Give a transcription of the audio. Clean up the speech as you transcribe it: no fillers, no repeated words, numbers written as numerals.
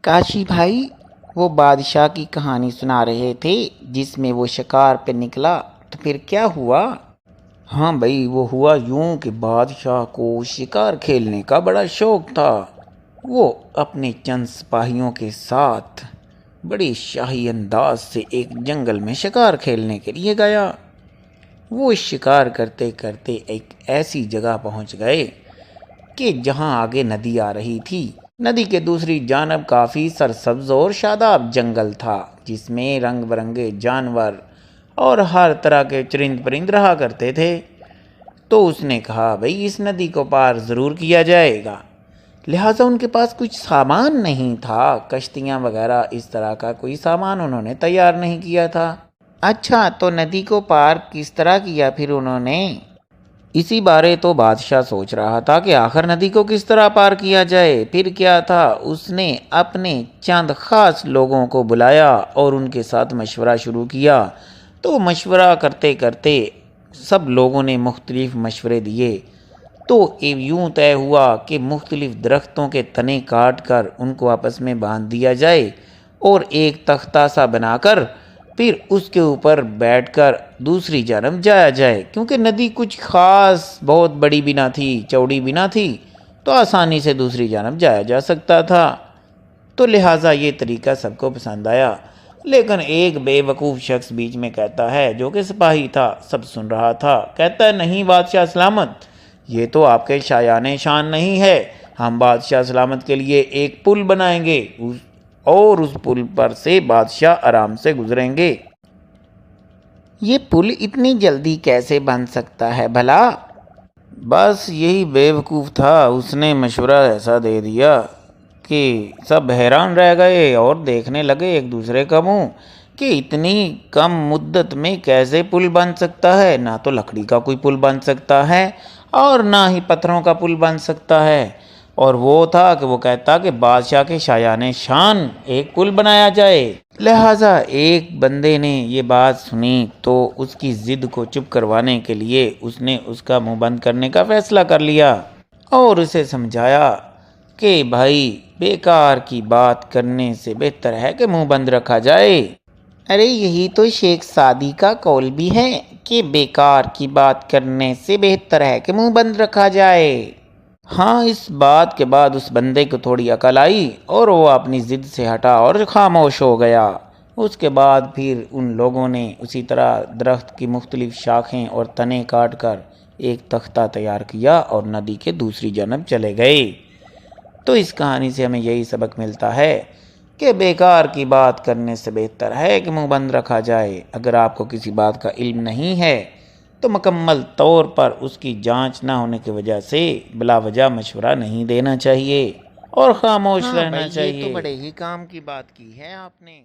کاشی بھائی، وہ بادشاہ کی کہانی سنا رہے تھے جس میں وہ شکار پہ نکلا، تو پھر کیا ہوا؟ ہاں بھائی، وہ ہوا یوں کہ بادشاہ کو شکار کھیلنے کا بڑا شوق تھا۔ وہ اپنے چند سپاہیوں کے ساتھ بڑی شاہی انداز سے ایک جنگل میں شکار کھیلنے کے لیے گیا۔ وہ شکار کرتے کرتے ایک ایسی جگہ پہنچ گئے کہ جہاں آگے ندی آ رہی تھی۔ ندی کے دوسری جانب کافی سرسبز اور شاداب جنگل تھا، جس میں رنگ برنگے جانور اور ہر طرح کے چرند پرند رہا کرتے تھے۔ تو اس نے کہا بھئی اس ندی کو پار ضرور کیا جائے گا، لہٰذا ان کے پاس کچھ سامان نہیں تھا، کشتیاں وغیرہ اس طرح کا کوئی سامان انہوں نے تیار نہیں کیا تھا۔ اچھا، تو ندی کو پار کس طرح کیا پھر انہوں نے؟ اسی بارے تو بادشاہ سوچ رہا تھا کہ آخر ندی کو کس طرح پار کیا جائے۔ پھر کیا تھا، اس نے اپنے چند خاص لوگوں کو بلایا اور ان کے ساتھ مشورہ شروع کیا۔ تو مشورہ کرتے کرتے سب لوگوں نے مختلف مشورے دیے، تو یوں طے ہوا کہ مختلف درختوں کے تنے کاٹ کر ان کو آپس میں باندھ دیا جائے اور ایک تختہ سا بنا کر پھر اس کے اوپر بیٹھ کر دوسری جانب جایا جائے، کیونکہ ندی کچھ خاص بہت بڑی بھی نہ تھی، چوڑی بھی نہ تھی، تو آسانی سے دوسری جانب جایا جا سکتا تھا۔ تو لہٰذا یہ طریقہ سب کو پسند آیا، لیکن ایک بے وقوف شخص بیچ میں کہتا ہے، جو کہ سپاہی تھا، سب سن رہا تھا، کہتا ہے نہیں بادشاہ سلامت، یہ تو آپ کے شایان شان نہیں ہے۔ ہم بادشاہ سلامت کے لیے ایک پل بنائیں گے اور اس پل پر سے بادشاہ آرام سے گزریں گے۔ یہ پل اتنی جلدی کیسے بن سکتا ہے بھلا؟ بس یہی بے وقوف تھا، اس نے مشورہ ایسا دے دیا کہ سب حیران رہ گئے اور دیکھنے لگے ایک دوسرے کا منہ کہ اتنی کم مدت میں کیسے پل بن سکتا ہے۔ نہ تو لکڑی کا کوئی پل بن سکتا ہے اور نہ ہی پتھروں کا پل بن سکتا ہے، اور وہ تھا کہ وہ کہتا کہ بادشاہ کے شایان شان ایک پل بنایا جائے۔ لہٰذا ایک بندے نے یہ بات سنی تو اس کی ضد کو چپ کروانے کے لیے اس نے اس کا منہ بند کرنے کا فیصلہ کر لیا اور اسے سمجھایا کہ بھائی بیکار کی بات کرنے سے بہتر ہے کہ منہ بند رکھا جائے۔ ارے یہی تو شیخ سعدی کا قول بھی ہے کہ بیکار کی بات کرنے سے بہتر ہے کہ منہ بند رکھا جائے۔ ہاں، اس بات کے بعد اس بندے کو تھوڑی عقل آئی اور وہ اپنی ضد سے ہٹا اور خاموش ہو گیا۔ اس کے بعد پھر ان لوگوں نے اسی طرح درخت کی مختلف شاخیں اور تنے کاٹ کر ایک تختہ تیار کیا اور ندی کے دوسری جانب چلے گئے۔ تو اس کہانی سے ہمیں یہی سبق ملتا ہے کہ بیکار کی بات کرنے سے بہتر ہے کہ منہ بند رکھا جائے۔ اگر آپ کو کسی بات کا علم نہیں ہے تو مکمل طور پر اس کی جانچ نہ ہونے کی وجہ سے بلا وجہ مشورہ نہیں دینا چاہیے اور خاموش رہنا چاہیے۔ یہ تو بڑے ہی کام کی بات کی ہے آپ نے۔